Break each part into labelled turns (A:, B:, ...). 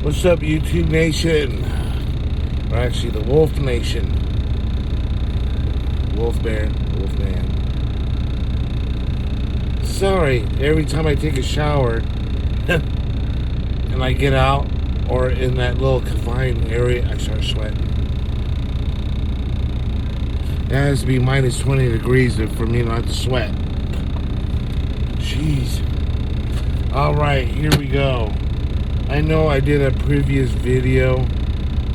A: What's up, YouTube Nation? Or actually, the Wolf Nation. Wolf Bear, Wolf Man. Sorry, every time I take a shower and I get out or in that little confined area, I start sweating. It has to be minus 20 degrees for me not to sweat. Jeez. Alright, here we go. I know I did a previous video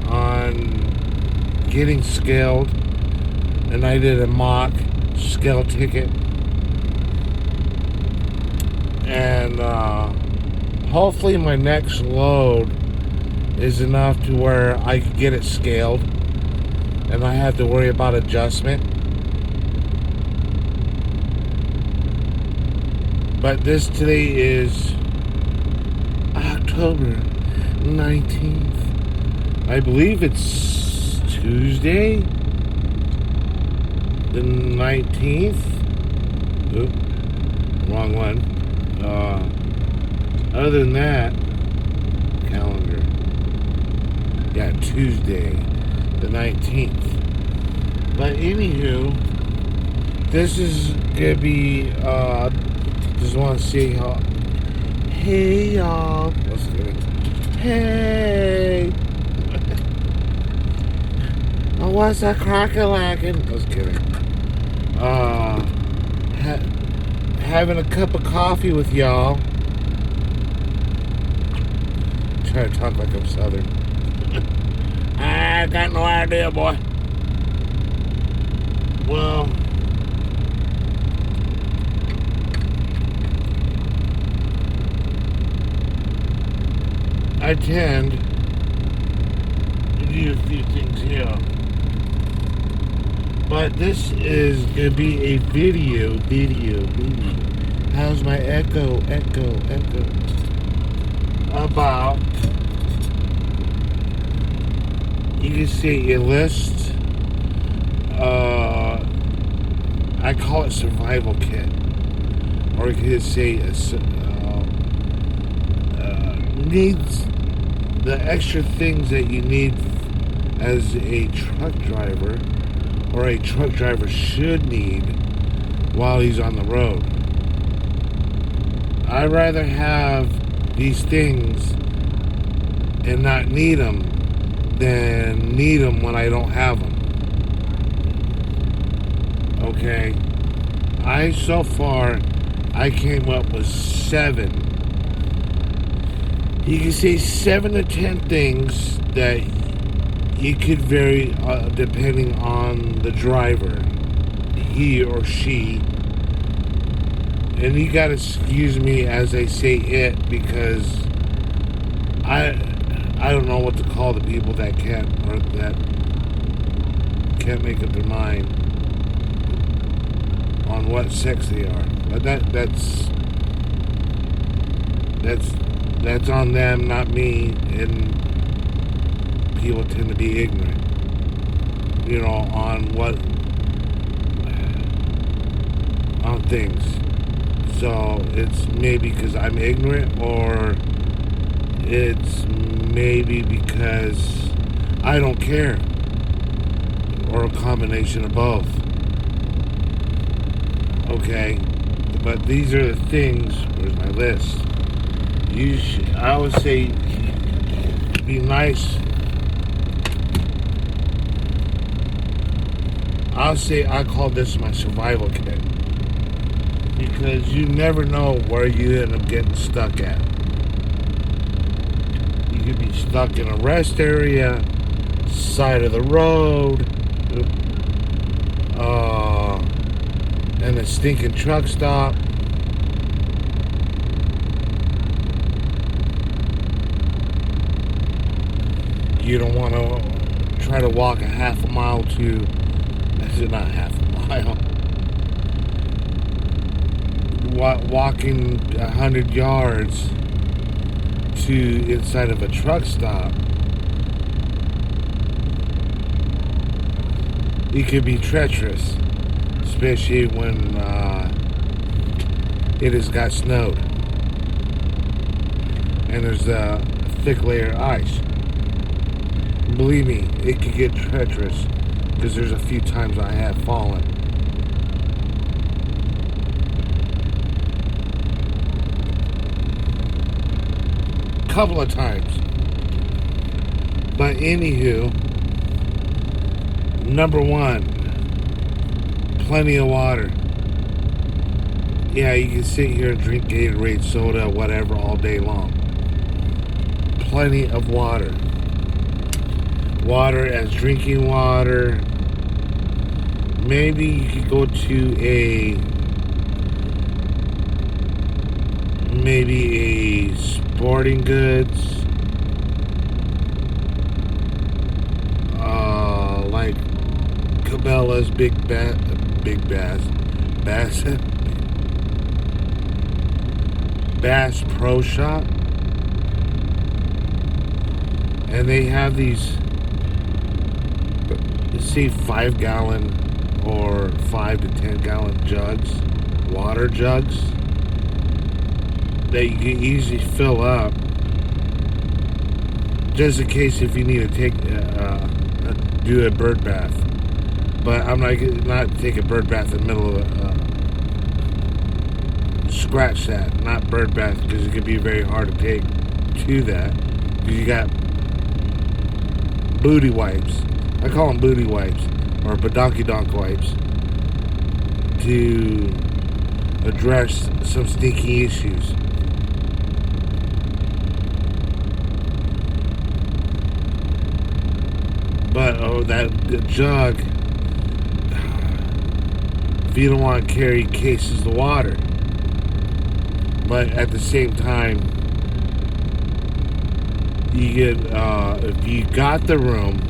A: on getting scaled, and I did a mock scale ticket, and hopefully my next load is enough to where I can get it scaled and I have to worry about adjustment. But today is October 19th. I believe it's Tuesday, the 19th. Oop, wrong one. Other than that, calendar. Yeah, Tuesday, the 19th. But anywho, this is gonna be, just want to see how. Hey y'all. Let's get it. Hey. Oh, what's a crack-a-lackin'? Let's get it. Having a cup of coffee with y'all. Trying to talk like I'm Southern. I got no idea, boy. Well, I tend to do a few things here, but this is gonna be a video. How's my echo? About, you can see a list. I call it survival kit, or you could say needs the extra things that you need as a truck driver, or a truck driver should need while he's on the road. I'd rather have these things and not need them than need them when I don't have them. Okay, so far I came up with 7. You can say 7 to 10 things that you could vary depending on the driver, he or she. And you gotta excuse me as I say it, because I don't know what to call the people that can't make up their mind on what sex they are. But that's on them, not me. And people tend to be ignorant, on things. So it's maybe because I'm ignorant, or it's maybe because I don't care, or a combination of both. Okay, but these are the things. Where's my list? I would say, be nice. I call this my survival kit, because you never know where you end up getting stuck at. You could be stuck in a rest area, side of the road, and a stinking truck stop. You don't want to try to walk a half a mile to, not half a mile, walking 100 yards to inside of a truck stop. It could be treacherous, especially when it has got snowed. And there's thick layer of ice. Believe me, it could get treacherous because there's a few times I have fallen. Couple of times. But anywho, number one, plenty of water. Yeah, you can sit here and drink Gatorade, soda, whatever all day long. Plenty of water. Water as drinking water. Maybe you could go to maybe a sporting goods, like Cabela's, Bass Pro Shop, and they have these, see, 5-gallon or 5 to 10-gallon jugs, water jugs that you can easily fill up, just in case if you need to take do a bird bath. But I'm not take a bird bath in the middle of scratch that, not bird bath, because it could be very hard to take to that, because you got booty wipes. I call them booty wipes or badonky donk wipes to address some stinky issues. But that jug, if you don't want to carry cases of water, but at the same time, you get if you got the room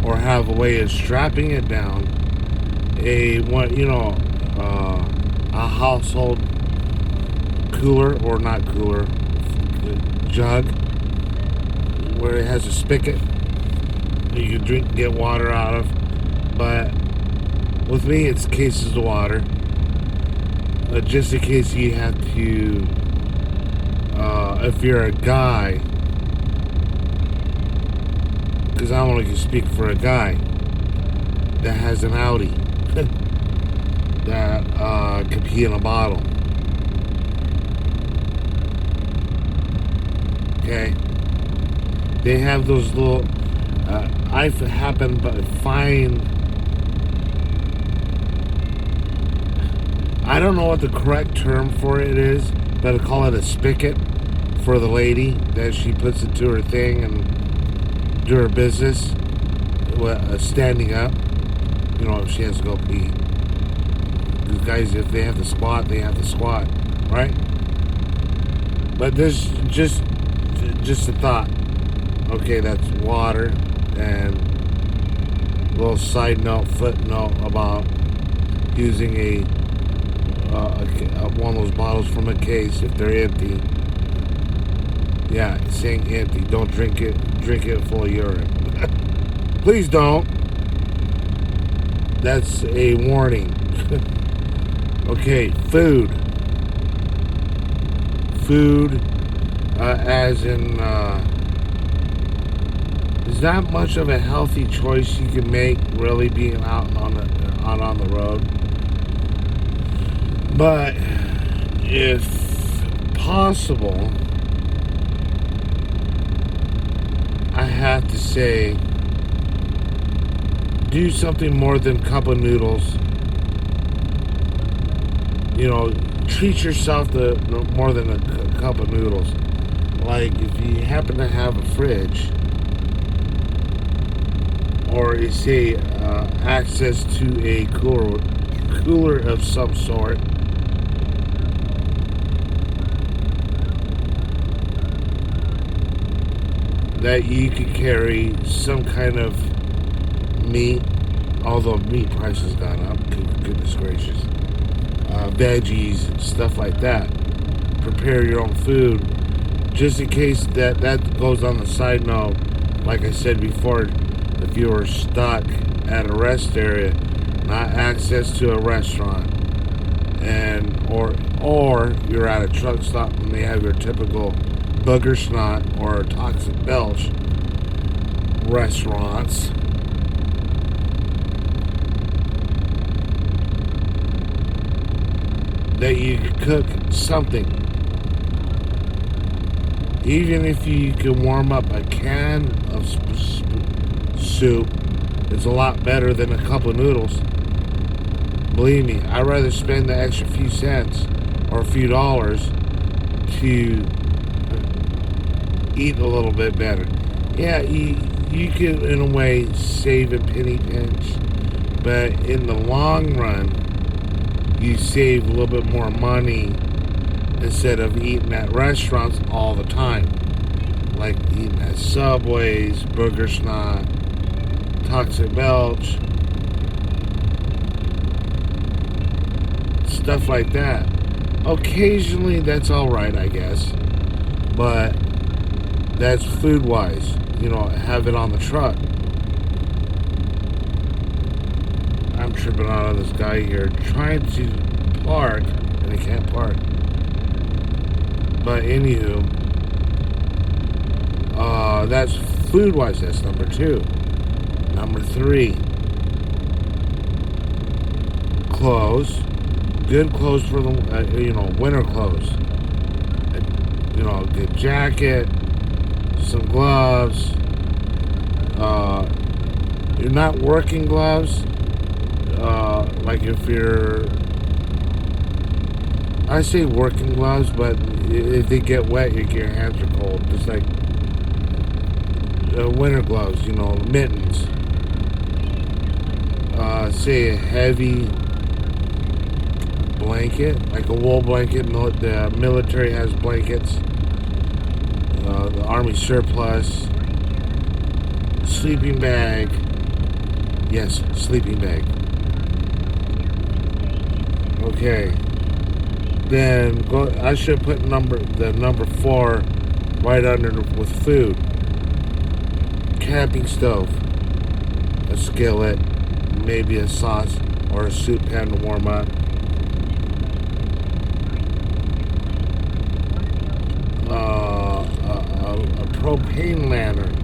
A: or have a way of strapping it down, a household cooler or not cooler jug where it has a spigot you can drink, get water out of. But with me, it's cases of water, just in case you have to, if you're a guy, because I only can speak for a guy that has an Audi that could pee in a bottle. Okay, they have those little. I've happened to find. I don't know what the correct term for it is, but I call it a spigot for the lady that she puts into her thing and do her business, standing up. You know, if she has to go pee. These guys, if they have to squat, they have to squat, right? But this just a thought. Okay, that's water. And a little side note, footnote about using one of those bottles from a case if they're empty. Yeah, saying empty. Don't drink it. Drink it full of urine. Please don't. That's a warning. Okay, food. Food, as in, there's not much of a healthy choice you can make, really, being out on the road. But if possible, I have to say, do something more than cup of noodles. You know, treat yourself to more than a cup of noodles. Like if you happen to have a fridge, or you say access to a cooler of some sort, that you could carry some kind of meat, although meat price has gone up, goodness gracious, veggies, stuff like that. Prepare your own food, just in case that goes on the side note. Like I said before, if you were stuck at a rest area, not access to a restaurant, and or you're at a truck stop and they have your typical booger snot or toxic belch restaurants that you could cook something. Even if you could warm up a can of soup, it's a lot better than a cup of noodles. Believe me, I'd rather spend the extra few cents or a few dollars to eat a little bit better. Yeah, you could, in a way, save a penny pinch, but in the long run, you save a little bit more money instead of eating at restaurants all the time. Like eating at Subways, Booger Snot, Toxic Belch, stuff like that. Occasionally, that's alright, I guess. But that's food-wise. You know, have it on the truck. I'm tripping out on this guy here trying to park, and he can't park. But anywho, that's food-wise. That's number 2. Number 3, clothes. Good clothes for the winter clothes. A good jacket, some gloves. You're not working gloves. Like if you're, I say working gloves, but if they get wet, your hands are cold. Just like winter gloves, mittens. Say a heavy blanket, like a wool blanket. The military has blankets. The Army surplus. Sleeping bag. Yes, sleeping bag. Okay. Then I should put the number 4 right under with food. Camping stove, a skillet, maybe a sauce or a soup pan to warm up. A propane lantern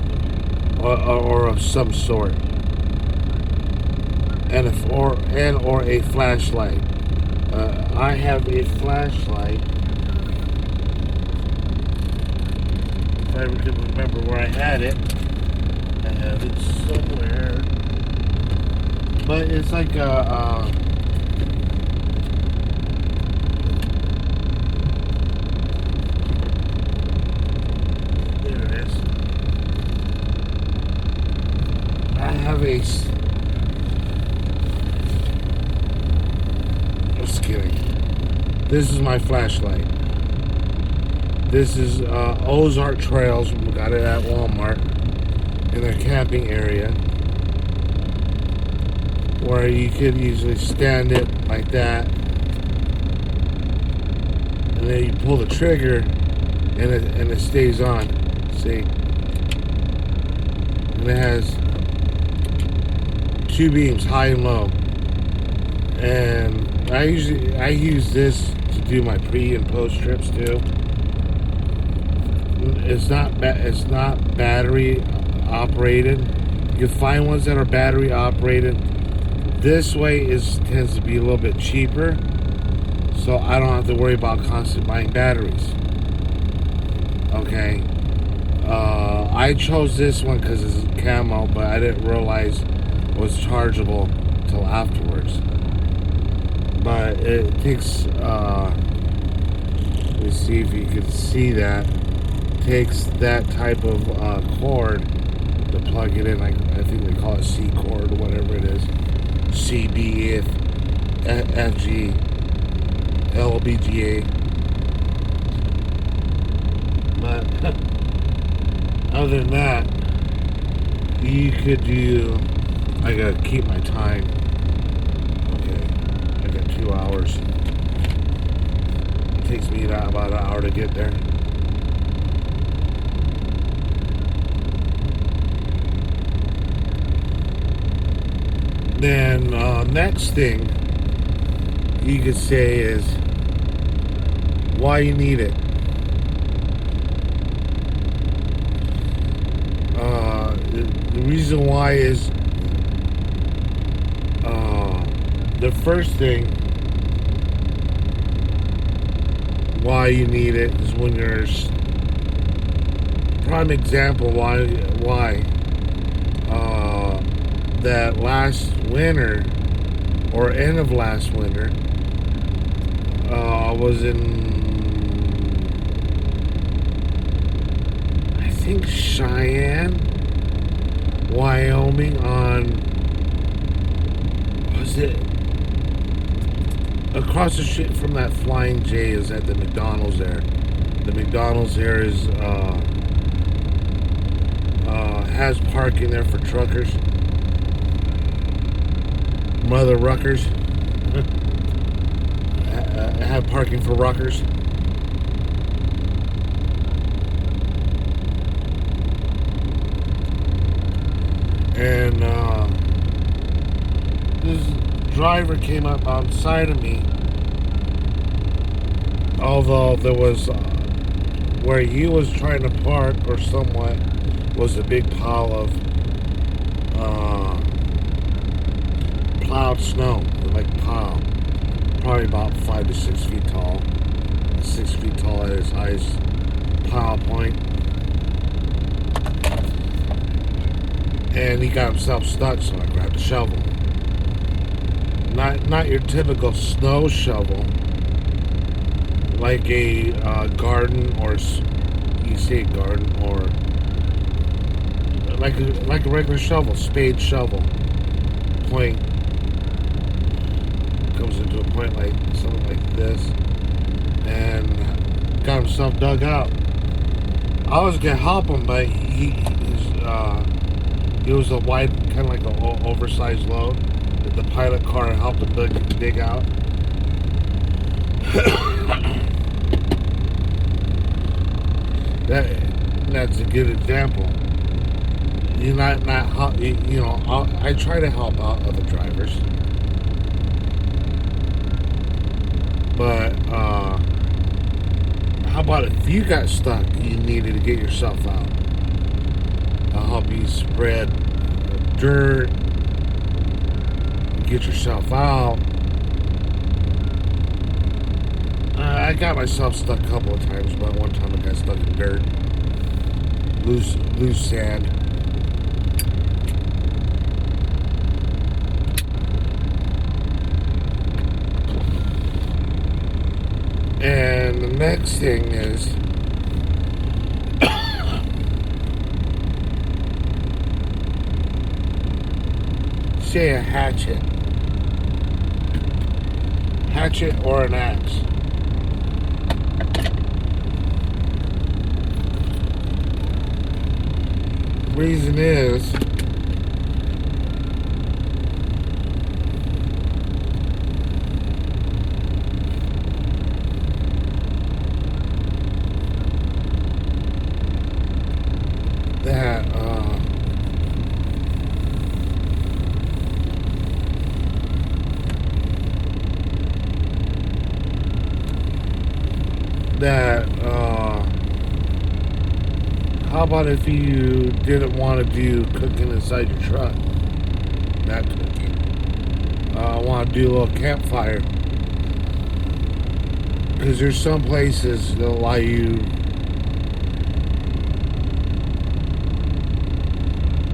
A: or of some sort, and a flashlight. I have a flashlight. If I ever could remember where I had it, I have it somewhere. But it's like a there it is. I have a. Just kidding. This is my flashlight. This is Ozark Trails. We got it at Walmart in their camping area, where you could easily stand it like that, and then you pull the trigger, and it stays on. See, and it has 2 beams, high and low, and I use this to do my pre and post trips too. It's not battery operated. You can find ones that are battery operated. This way tends to be a little bit cheaper, so I don't have to worry about constantly buying batteries. Okay. I chose this one because it's camo, but I didn't realize it was chargeable until afterwards. But it takes, let me see if you can see that. Takes that type of cord to plug it in. I think they call it C cord or whatever it is. CB, FG, LBGA. But other than that, you could do. I gotta keep my time. Okay, I got 2 hours. It takes me about an hour to get there. Then next thing you could say is why you need it. The reason why is the first thing why you need it is when you're prime example why that last winter or end of last winter I was in I think Cheyenne, Wyoming on was it across the street from that Flying J is at the McDonald's there. The McDonald's there is has parking there for truckers. Mother ruckers. Have parking for ruckers. And this driver came up outside of me, although there was where he was trying to park or somewhat was a big pile of plowed snow, like pile, probably about 5 to 6 feet tall, 6 feet tall at its highest pile point. And he got himself stuck, so I grabbed a shovel. Not your typical snow shovel, like a garden, or you say garden, or like a regular shovel, spade shovel. Point comes into a point like something like this, and got himself dug out. I was gonna help him, but it was a wide, kind of like an oversized load that the pilot car helped him dig out. That's a good example. You I try to help out other drivers, but how about if you got stuck, you needed to get yourself out? I'll help you spread dirt, get yourself out. I got myself stuck a couple of times, but one time I got stuck in dirt, loose sand. And the next thing is say a hatchet or an axe. Reason is that how about if you didn't want to do cooking inside your truck? Not cooking. Want to do a little campfire. Because there's some places that allow you.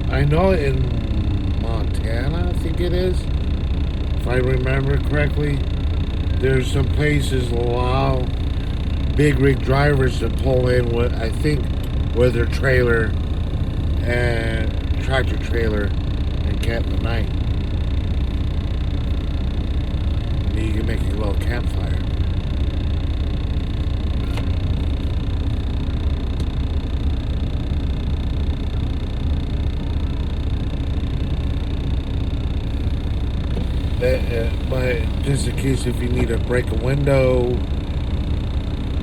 A: I know in Montana, I think it is, if I remember correctly, there's some places that allow big rig drivers to pull in with, I think, with their trailer and tractor trailer and camp the night. And you can make a little campfire. But just in case if you need to break a window,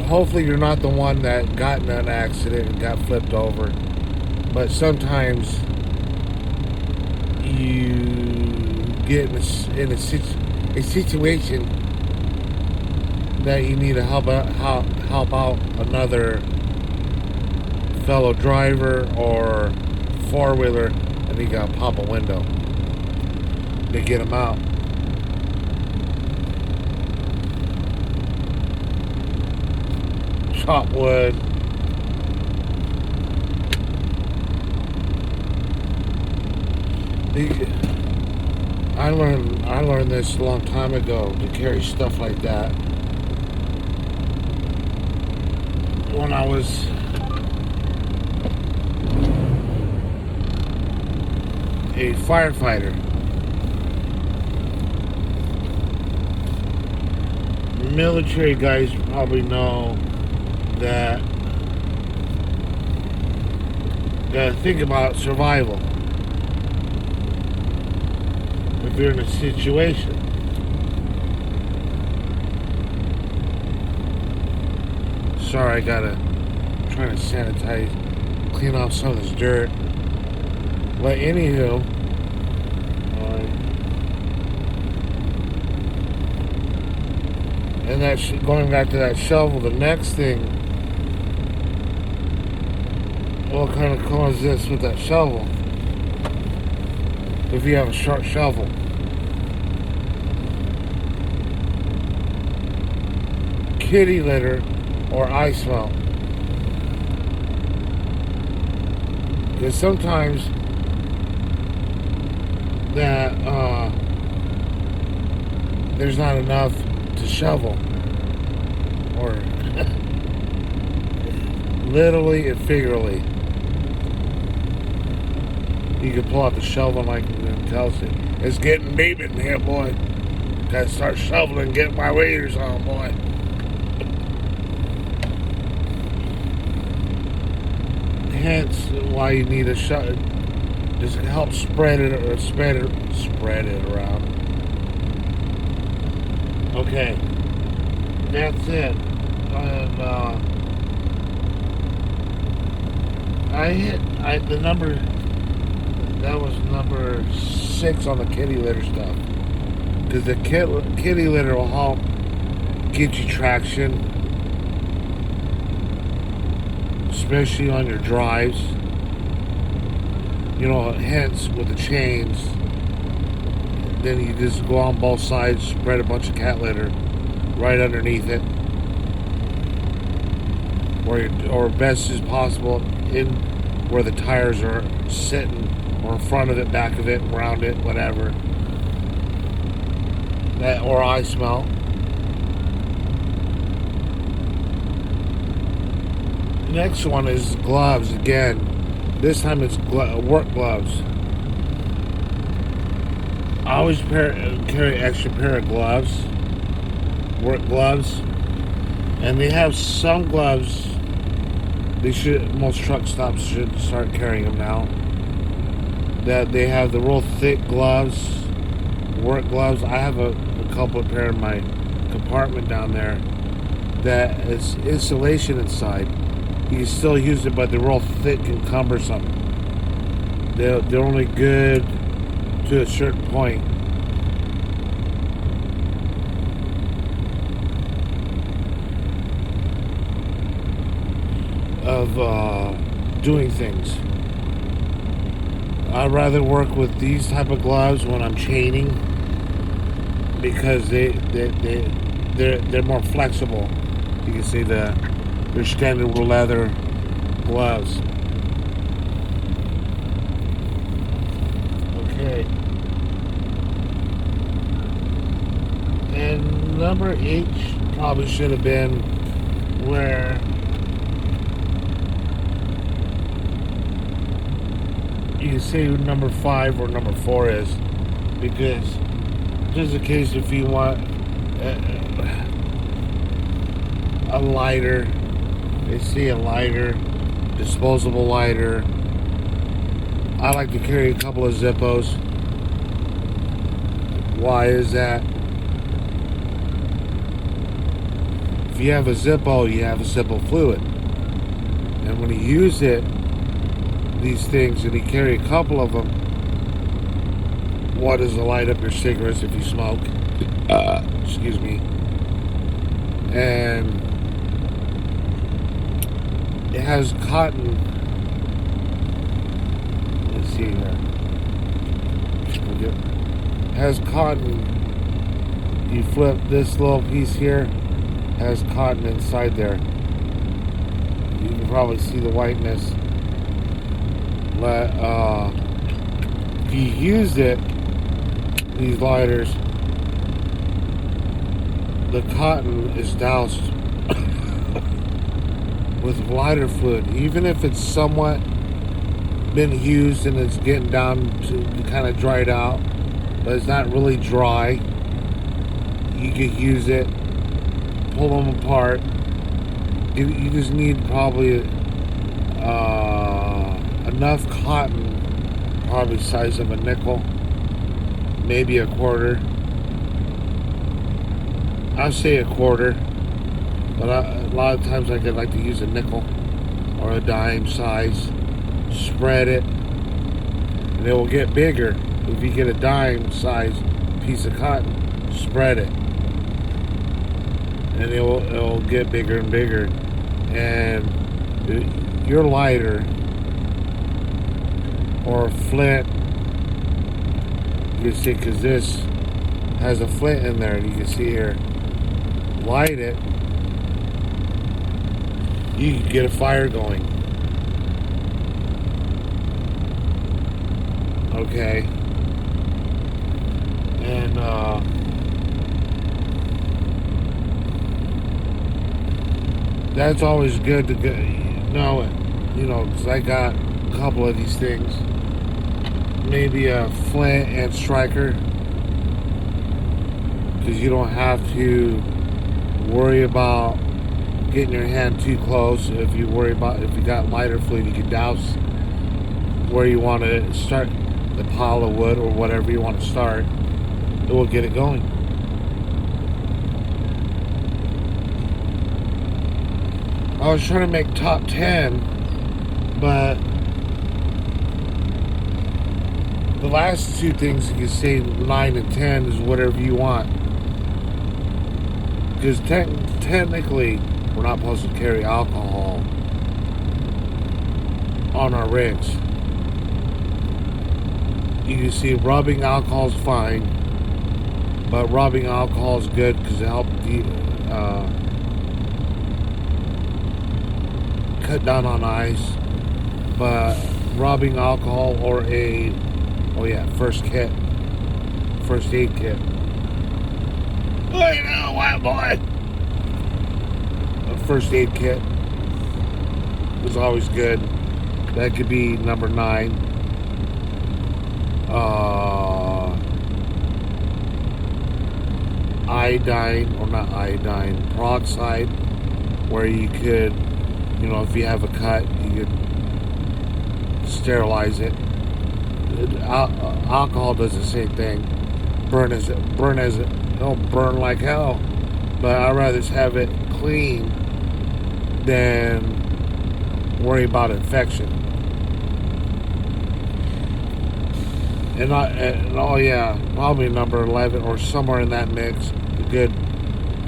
A: hopefully you're not the one that got in an accident and got flipped over. But sometimes you get in a situation that you need to help out another fellow driver or four-wheeler. and you gotta pop a window to get them out. Chop wood. I learned this a long time ago to carry stuff like that when I was a firefighter. Military guys probably know that gotta think about survival if you're in a situation. Sorry, I gotta try to sanitize, clean off some of this dirt. But anywho, and that's going back to that shovel. The next thing will kind of coexist with that shovel. If you have a short shovel, kitty litter or ice melt, because sometimes that there's not enough to shovel, or literally and figuratively. You can pull out the shovel like it tells you. It's getting deep in here, boy. Gotta start shoveling, get my waders on, boy. Hence why you need a shovel. Just help spread it around. Okay, that's it. And the number. That was number 6 on the kitty litter stuff. Because the kitty litter will help get you traction, especially on your drives. You know, hence with the chains, then you just go on both sides, spread a bunch of cat litter right underneath it, or best as possible in where the tires are sitting, or in front of it, back of it, around it, whatever. That or ice melt. Next one is gloves again. This time it's work gloves. I always carry extra pair of gloves, work gloves, and they have some gloves. Most truck stops should start carrying them now. That they have the real thick gloves, work gloves. I have a couple of pair in my compartment down there that is insulation inside. You can still use it, but they're real thick and cumbersome. They're only good to a certain point. Of doing things. I'd rather work with these type of gloves when I'm chaining, because they're more flexible. You can see they're standard leather gloves. Okay. And number H probably should have been where you can say number 5 or number 4 is, because just in case if you want a lighter, they see a lighter, disposable lighter. I like to carry a couple of Zippos. Why is that? If you have a Zippo, you have a Zippo fluid, and when you use it, these things, and you carry a couple of them, what is to light up your cigarettes if you smoke? Excuse me. And it has cotton. Let's see here. Okay. Has cotton. You flip this little piece here, has cotton inside there. You can probably see the whiteness. If you use it, these lighters, the cotton is doused with lighter fluid. Even if it's somewhat been used and it's getting down to kind of dried out, but it's not really dry, you could use it, pull them apart. You just need probably enough cotton, probably size of a nickel, maybe a quarter. I'll say a quarter, but a lot of times I like to use a nickel or a dime size. Spread it, and it will get bigger. If you get a dime size piece of cotton, spread it, and it'll get bigger and bigger. And your lighter or flint, you can see, because this has a flint in there, and you can see here, light it, you can get a fire going. Okay, and that's always good to know it, because I got a couple of these things. Maybe a flint and striker, because you don't have to worry about getting your hand too close. If you got lighter fluid, you can douse where you want to start the pile of wood or whatever you want to start. It will get it going. I was trying to make top 10, but the last two things, you can say 9 and 10, is whatever you want. Because technically, we're not supposed to carry alcohol on our rigs. You can see rubbing alcohol is fine, but rubbing alcohol is good because it helps cut down on ice. But rubbing alcohol or first aid kit. White boy. A first aid kit is always good. That could be number 9. Peroxide, where you could, if you have a cut, you could sterilize it. Alcohol does the same thing. It'll burn like hell, but I'd rather just have it clean than worry about infection. And probably number 11 or somewhere in that mix,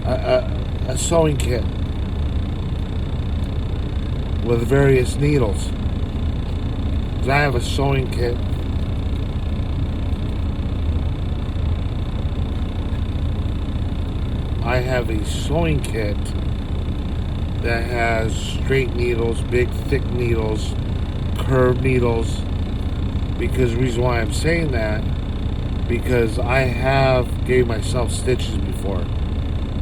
A: a sewing kit with various needles. 'Cause I have a sewing kit. I have a sewing kit that has straight needles, big thick needles, curved needles. Because the reason why I'm saying that, because I have gave myself stitches before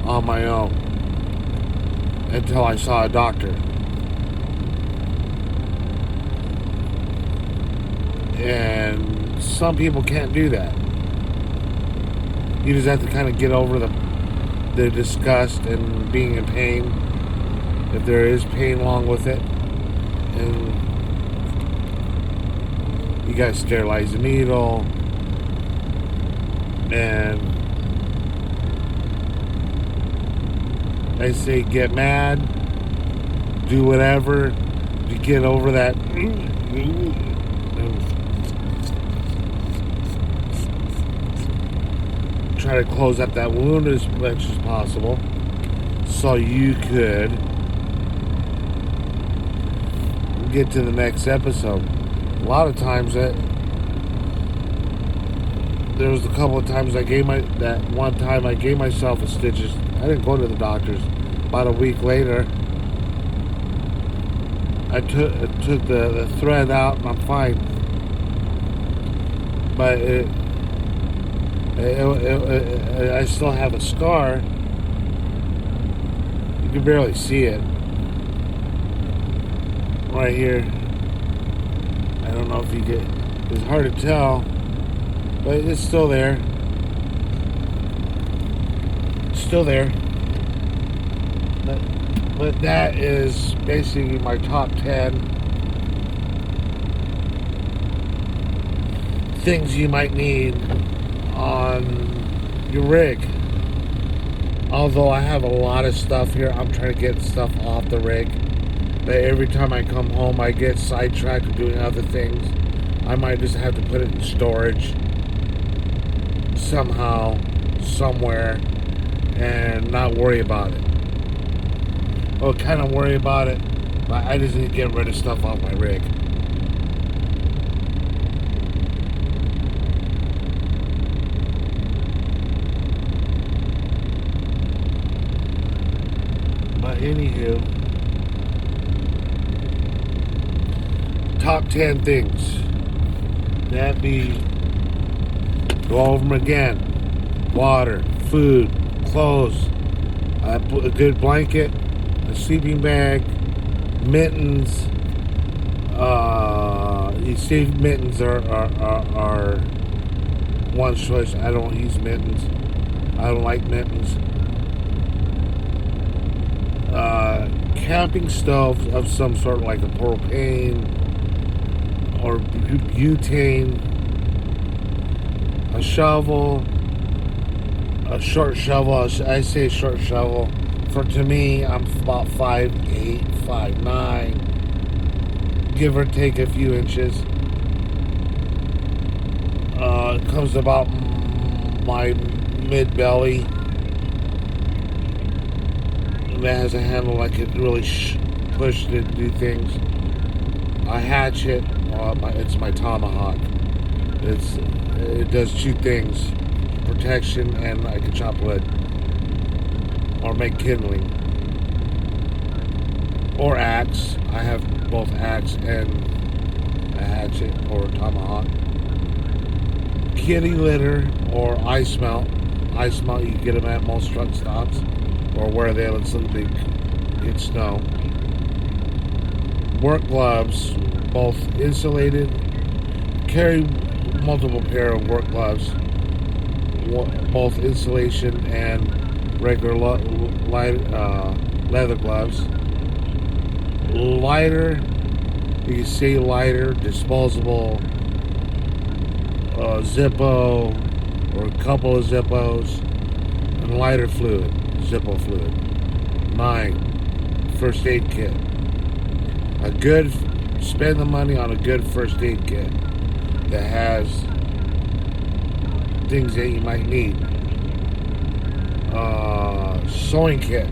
A: on my own until I saw a doctor. And some people can't do that. You just have to kind of get over the disgust and being in pain, if there is pain along with it. And you gotta sterilize the needle, and I say get mad, do whatever to get over that, and try to close up that wound as much as possible so you could get to the next episode. A lot of times there was a couple of times that one time I gave myself a stitches. I didn't go to the doctor's. About a week later, I took the thread out and I'm fine. But I still have a scar. You can barely see it right here. I don't know if you get. It's hard to tell, but it's still there. Still there. But that is basically my top 10 things you might need on your rig. Although I have a lot of stuff here, I'm trying to get stuff off the rig. But every time I come home, I get sidetracked with doing other things. I might just have to put it in storage somehow, somewhere, and not worry about it. Well, kind of worry about it, but I just need to get rid of stuff off my rig. But anywho, top 10 things. That be, go over them again. Water, food, clothes, a good blanket, a sleeping bag, mittens. You see, mittens are one choice. I don't use mittens. I don't like mittens. Camping stoves of some sort, like a propane or butane. A shovel. A short shovel. I say short shovel. To me, I'm about 5'8", 5'9", give or take a few inches. It comes about my mid-belly. And it has a handle I could really push to do things. A hatchet, it's my tomahawk. It does two things: protection, and I can chop wood. Or make kindling. Or axe. I have both axe and a hatchet or a tomahawk. Kitty litter or ice melt. Ice melt, you can get them at most truck stops or where they get snow. Work gloves, both insulated. Carry multiple pair of work gloves, both insulation and regular leather gloves. Lighter, you can see lighter, disposable Zippo or a couple of Zippos, and lighter fluid, Zippo fluid. 9, first aid kit. Spend the money on a good first aid kit that has things that you might need. Sewing kit.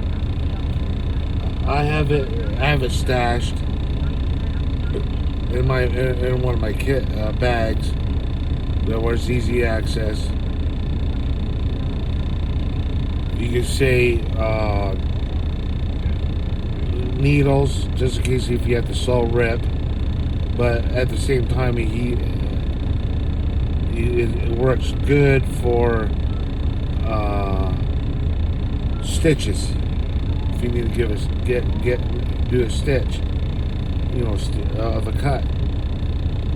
A: I have it stashed in one of my kit bags that was easy access. You can say needles, just in case if you have to sew rip, but at the same time it works good for stitches. If you need to do a stitch, of a cut.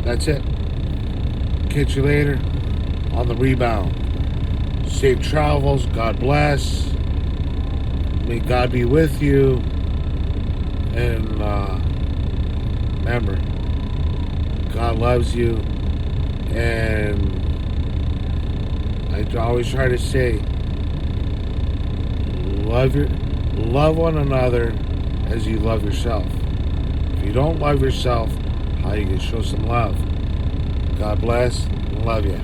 A: That's it. Catch you later on the rebound. Safe travels. God bless. May God be with you. And remember, God loves you. And I always try to say, love one another as you love yourself. If you don't love yourself, how you can show some love? God bless. Love you.